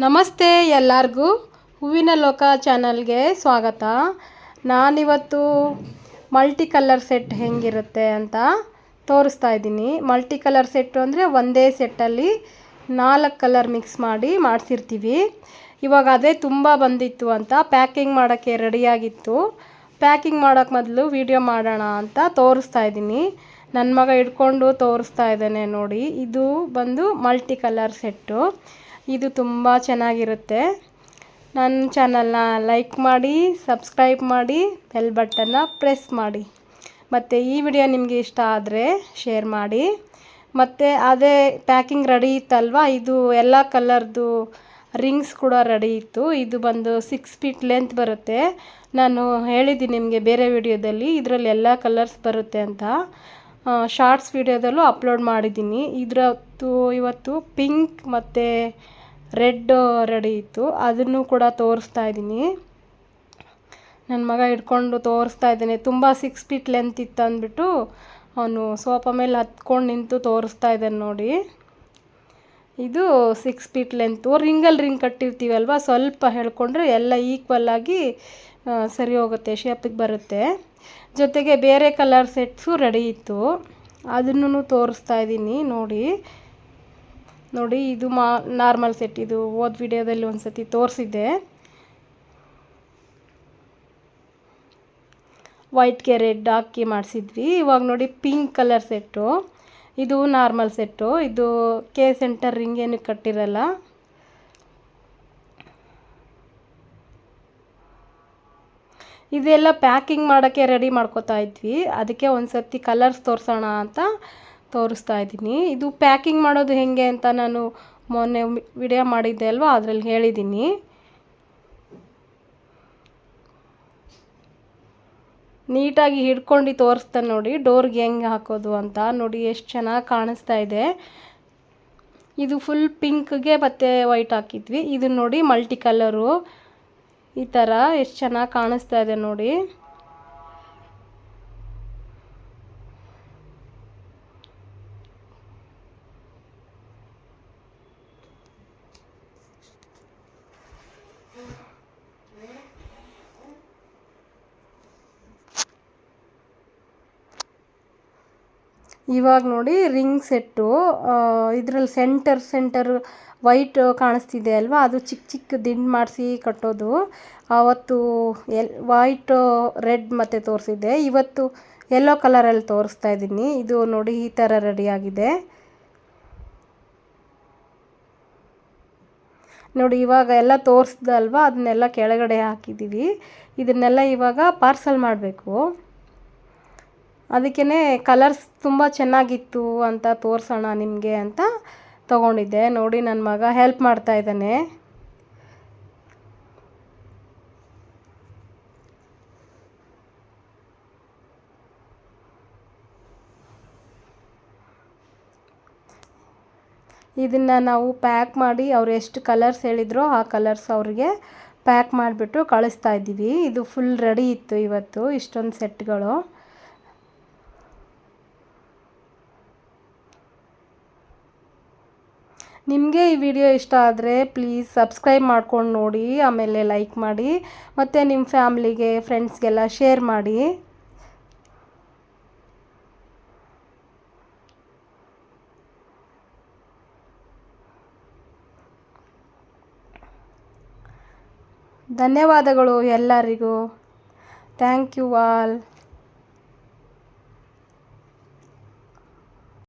ನಮಸ್ತೆ ಎಲ್ಲರಿಗೂ ಹೂವಿನ ಲೋಕ ಚಾನಲ್ಗೆ ಸ್ವಾಗತ. ನಾನಿವತ್ತು ಮಲ್ಟಿ ಕಲರ್ ಸೆಟ್ ಹೆಂಗಿರುತ್ತೆ ಅಂತ ತೋರಿಸ್ತಾ ಇದ್ದೀನಿ. ಮಲ್ಟಿ ಕಲರ್ ಸೆಟ್ಟು ಅಂದರೆ ಒಂದೇ ಸೆಟ್ಟಲ್ಲಿ 4 ಕಲರ್ ಮಿಕ್ಸ್ ಮಾಡಿ ಮಾಡಿಸಿರ್ತೀವಿ. ಇವಾಗ ಅದೇ ತುಂಬ ಬಂದಿತ್ತು ಅಂತ ಪ್ಯಾಕಿಂಗ್ ಮಾಡೋಕ್ಕೆ ರೆಡಿಯಾಗಿತ್ತು. ಪ್ಯಾಕಿಂಗ್ ಮಾಡೋಕ್ಕೆ ಮೊದಲು ವಿಡಿಯೋ ಮಾಡೋಣ ಅಂತ ತೋರಿಸ್ತಾ ಇದ್ದೀನಿ. ನನ್ನ ಮಗ ಹಿಡ್ಕೊಂಡು ತೋರಿಸ್ತಾ ಇದ್ದಾನೆ ನೋಡಿ. ಇದು ಬಂದು ಮಲ್ಟಿ ಕಲರ್ ಸೆಟ್ಟು. ಇದು ತುಂಬ ಚೆನ್ನಾಗಿರುತ್ತೆ. ನನ್ನ ಚಾನಲ್ನ ಲೈಕ್ ಮಾಡಿ, ಸಬ್ಸ್ಕ್ರೈಬ್ ಮಾಡಿ, ಬೆಲ್ ಬಟನ್ನ ಪ್ರೆಸ್ ಮಾಡಿ. ಮತ್ತು ಈ ವಿಡಿಯೋ ನಿಮಗೆ ಇಷ್ಟ ಆದರೆ ಶೇರ್ ಮಾಡಿ. ಮತ್ತು ಅದೇ ಪ್ಯಾಕಿಂಗ್ ರೆಡಿ ಇತ್ತಲ್ವ, ಇದು ಎಲ್ಲ ಕಲರ್ದು ರಿಂಗ್ಸ್ ಕೂಡ ರೆಡಿ ಇತ್ತು. ಇದು ಬಂದು 6 ಫೀಟ್ ಲೆಂತ್ ಬರುತ್ತೆ. ನಾನು ಹೇಳಿದ್ದೀನಿ ನಿಮಗೆ ಬೇರೆ ವಿಡಿಯೋದಲ್ಲಿ ಇದರಲ್ಲಿ ಎಲ್ಲ ಕಲರ್ಸ್ ಬರುತ್ತೆ ಅಂತ. ಶಾರ್ಟ್ಸ್ ವಿಡಿಯೋದಲ್ಲೂ ಅಪ್ಲೋಡ್ ಮಾಡಿದ್ದೀನಿ. ಇವತ್ತು ಪಿಂಕ್ ಮತ್ತು ರೆಡ್ ರೆಡಿ ಇತ್ತು, ಅದನ್ನು ಕೂಡ ತೋರಿಸ್ತಾ ಇದ್ದೀನಿ. ನನ್ನ ಮಗ ಹಿಡ್ಕೊಂಡು ತೋರಿಸ್ತಾ ಇದ್ದಾನೆ. ತುಂಬ 6 ಫೀಟ್ ಲೆಂತ್ ಇತ್ತು ಅಂದ್ಬಿಟ್ಟು ಅವನು ಸೋಫಾ ಮೇಲೆ ಹತ್ಕೊಂಡು ನಿಂತು ತೋರಿಸ್ತಾ ಇದ್ದಾನೆ ನೋಡಿ. ಇದು 6 ಫೀಟ್ ಲೆಂತು. ರಿಂಗ್ ಕಟ್ಟಿರ್ತೀವಲ್ವ, ಸ್ವಲ್ಪ ಹೇಳ್ಕೊಂಡ್ರೆ ಎಲ್ಲ ಈಕ್ವಲ್ಲಾಗಿ ಸರಿ ಹೋಗುತ್ತೆ, ಶೇಪಿಗೆ ಬರುತ್ತೆ. ಜೊತೆಗೆ ಬೇರೆ ಕಲರ್ ಸೆಟ್ಸು ರೆಡಿ ಇತ್ತು, ಅದನ್ನು ತೋರಿಸ್ತಾ ಇದ್ದೀನಿ ನೋಡಿ. ಇದು ನಾರ್ಮಲ್ ಸೆಟ್. ಇದು ಹೋದ ವಿಡಿಯೋದಲ್ಲಿ ಒಂದು ಸತಿ ತೋರಿಸಿದ್ದೆ. ವೈಟ್ಗೆ ರೆಡ್ ಹಾಕಿ ಮಾಡಿಸಿದ್ವಿ. ಇವಾಗ ನೋಡಿ ಪಿಂಕ್ ಕಲರ್ ಸೆಟ್ಟು. ಇದು ನಾರ್ಮಲ್ ಸೆಟ್ಟು. ಇದು ಸೆಂಟರ್ ರಿಂಗ್ ಏನು ಕಟ್ಟಿರಲ್ಲ. ಇದೆಲ್ಲ ಪ್ಯಾಕಿಂಗ್ ಮಾಡೋಕ್ಕೆ ರೆಡಿ ಮಾಡ್ಕೋತಾ ಇದ್ವಿ, ಅದಕ್ಕೆ ಒಂದು ಸರ್ತಿ ಕಲರ್ಸ್ ತೋರಿಸೋಣ ಅಂತ ತೋರಿಸ್ತಾ ಇದ್ದೀನಿ. ಇದು ಪ್ಯಾಕಿಂಗ್ ಮಾಡೋದು ಹೇಗೆ ಅಂತ ನಾನು ಮೊನ್ನೆ ವಿಡಿಯೋ ಮಾಡಿದ್ದೆ ಅಲ್ವಾ, ಅದರಲ್ಲಿ ಹೇಳಿದ್ದೀನಿ. ನೀಟಾಗಿ ಹಿಡ್ಕೊಂಡು ತೋರಿಸ್ತಾನೆ ನೋಡಿ ಡೋರ್ಗೆ ಹೆಂಗೆ ಹಾಕೋದು ಅಂತ. ನೋಡಿ ಎಷ್ಟು ಚೆನ್ನಾಗಿ ಕಾಣಿಸ್ತಾ ಇದೆ. ಇದು ಫುಲ್ ಪಿಂಕ್ಗೆ ಮತ್ತು ವೈಟ್ ಹಾಕಿದ್ವಿ. ಇದು ನೋಡಿ ಮಲ್ಟಿ ಕಲರು, ಈ ಥರ ಎಷ್ಟು ಚೆನ್ನಾಗಿ ಕಾಣಿಸ್ತಾ ಇದೆ ನೋಡಿ. ಇವಾಗ ನೋಡಿ ರಿಂಗ್ ಸೆಟ್ಟು. ಇದರಲ್ಲಿ ಸೆಂಟರ್ ವೈಟ್ ಕಾಣಿಸ್ತಿದೆ ಅಲ್ವಾ, ಅದು ಚಿಕ್ಕ ದಿಂಡು ಮಾಡಿಸಿ ಕಟ್ಟೋದು. ಆವತ್ತು ವೈಟ್ ರೆಡ್ ಮತ್ತು ತೋರಿಸಿದ್ದೆ. ಇವತ್ತು ಯೆಲ್ಲೋ ಕಲರಲ್ಲಿ ತೋರಿಸ್ತಾ ಇದ್ದೀನಿ. ಇದು ನೋಡಿ ಈ ಥರ ರೆಡಿಯಾಗಿದೆ ನೋಡಿ. ಇವಾಗ ಎಲ್ಲ ತೋರಿಸ್ದಲ್ವ, ಅದನ್ನೆಲ್ಲ ಕೆಳಗಡೆ ಹಾಕಿದ್ದೀವಿ. ಇದನ್ನೆಲ್ಲ ಇವಾಗ ಪಾರ್ಸಲ್ ಮಾಡಬೇಕು. ಅದಕ್ಕೇ ಕಲರ್ಸ್ ತುಂಬ ಚೆನ್ನಾಗಿತ್ತು ಅಂತ ತೋರಿಸೋಣ ನಿಮಗೆ ಅಂತ ತೊಗೊಂಡಿದ್ದೆ ನೋಡಿ. ನನ್ನ ಮಗ ಹೆಲ್ಪ್ ಮಾಡ್ತಾ ಇದ್ದಾನೆ. ಇದನ್ನು ನಾವು ಪ್ಯಾಕ್ ಮಾಡಿ ಅವ್ರು ಎಷ್ಟು ಕಲರ್ಸ್ ಹೇಳಿದ್ರೋ ಆ ಕಲರ್ಸ್ ಅವ್ರಿಗೆ ಪ್ಯಾಕ್ ಮಾಡಿಬಿಟ್ಟು ಕಳಿಸ್ತಾ ಇದ್ದೀವಿ. ಇದು ಫುಲ್ ರೆಡಿ ಇತ್ತು ಇವತ್ತು, ಇಷ್ಟೊಂದು ಸೆಟ್ಗಳು. ನಿಮಗೆ ಈ ವಿಡಿಯೋ ಇಷ್ಟ ಆದರೆ ಪ್ಲೀಸ್ ಸಬ್ಸ್ಕ್ರೈಬ್ ಮಾಡ್ಕೊಂಡು ನೋಡಿ, ಆಮೇಲೆ ಲೈಕ್ ಮಾಡಿ, ಮತ್ತು ನಿಮ್ಮ ಫ್ಯಾಮ್ಲಿಗೆ ಫ್ರೆಂಡ್ಸ್ಗೆಲ್ಲ ಶೇರ್ ಮಾಡಿ. ಧನ್ಯವಾದಗಳು ಎಲ್ಲರಿಗೂ. Thank you all.